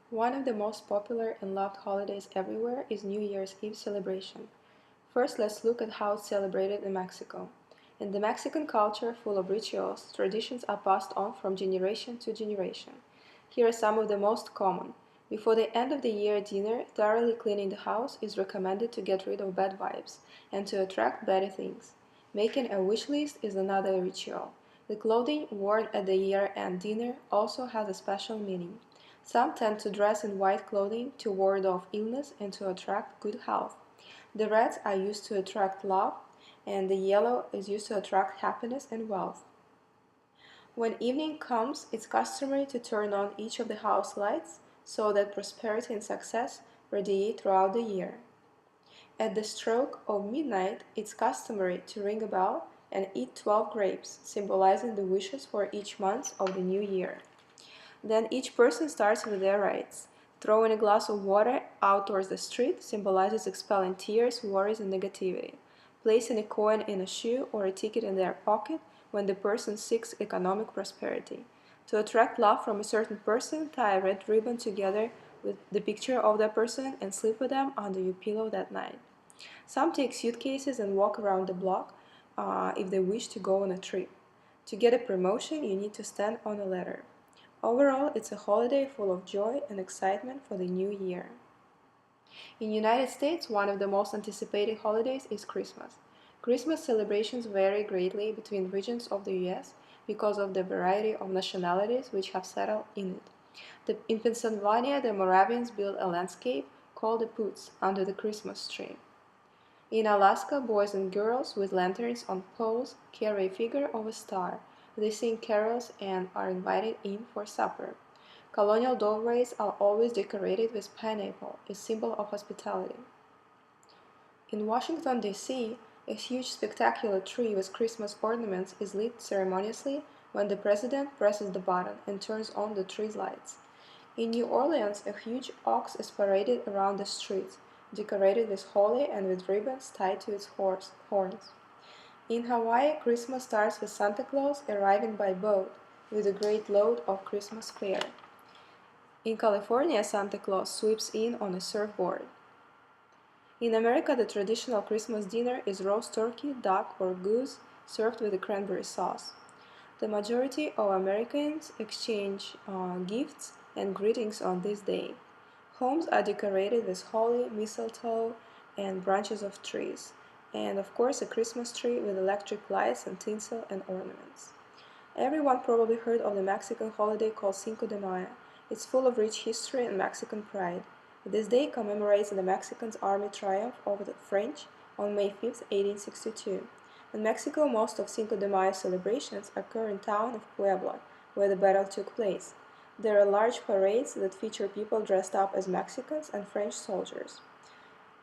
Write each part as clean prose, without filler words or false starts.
One of the most popular and loved holidays everywhere is New Year's Eve celebration. First, let's look at how it's celebrated in Mexico. In the Mexican culture, full of rituals, traditions are passed on from generation to generation. Here are some of the most common. Before the end of the year dinner, thoroughly cleaning the house is recommended to get rid of bad vibes and to attract better things. Making a wish list is another ritual. The clothing worn at the year-end dinner also has a special meaning. Some tend to dress in white clothing to ward off illness and to attract good health. The reds are used to attract love, and the yellow is used to attract happiness and wealth. When evening comes, it's customary to turn on each of the house lights so that prosperity and success radiate throughout the year. At the stroke of midnight, it's customary to ring a bell and eat 12 grapes, symbolizing the wishes for each month of the new year. Then each person starts with their rites. Throwing a glass of water out towards the street symbolizes expelling tears, worries, and negativity. Placing a coin in a shoe or a ticket in their pocket when the person seeks economic prosperity. To attract love from a certain person, tie a red ribbon together with the picture of that person and sleep with them under your pillow that night. Some take suitcases and walk around the block if they wish to go on a trip. To get a promotion, you need to stand on a ladder. Overall, it's a holiday full of joy and excitement for the new year. In the United States, one of the most anticipated holidays is Christmas. Christmas celebrations vary greatly between regions of the US because of the variety of nationalities which have settled in it. In Pennsylvania, the Moravians built a landscape called the Poots under the Christmas tree. In Alaska, boys and girls with lanterns on poles carry a figure of a star. They sing carols and are invited in for supper. Colonial doorways are always decorated with pineapple, a symbol of hospitality. In Washington, D.C., a huge spectacular tree with Christmas ornaments is lit ceremoniously when the president presses the button and turns on the tree's lights. In New Orleans, a huge ox is paraded around the streets, decorated with holly and with ribbons tied to its horns. In Hawaii, Christmas starts with Santa Claus arriving by boat with a great load of Christmas fare. In California, Santa Claus sweeps in on a surfboard. In America, the traditional Christmas dinner is roast turkey, duck, or goose served with a cranberry sauce. The majority of Americans exchange gifts and greetings on this day. Homes are decorated with holly, mistletoe, and branches of trees, and of course a Christmas tree with electric lights and tinsel and ornaments. Everyone probably heard of the Mexican holiday called Cinco de Mayo. It's full of rich history and Mexican pride. This day commemorates the Mexican army triumph over the French on May 5, 1862. In Mexico, most of Cinco de Mayo celebrations occur in the town of Puebla, where the battle took place. There are large parades that feature people dressed up as Mexicans and French soldiers.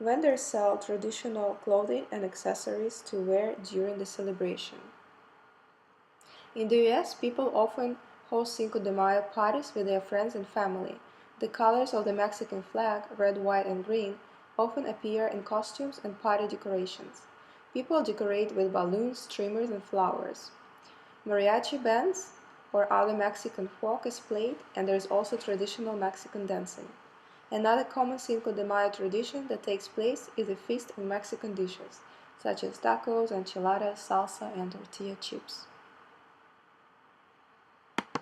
Vendors sell traditional clothing and accessories to wear during the celebration. In the US, people often host Cinco de Mayo parties with their friends and family. The colors of the Mexican flag, red, white, and green, often appear in costumes and party decorations. People decorate with balloons, streamers, and flowers. Mariachi bands or other Mexican folk is played, and there is also traditional Mexican dancing. Another common Cinco de Mayo tradition that takes place is a feast of Mexican dishes, such as tacos, enchiladas, salsa, and tortilla chips.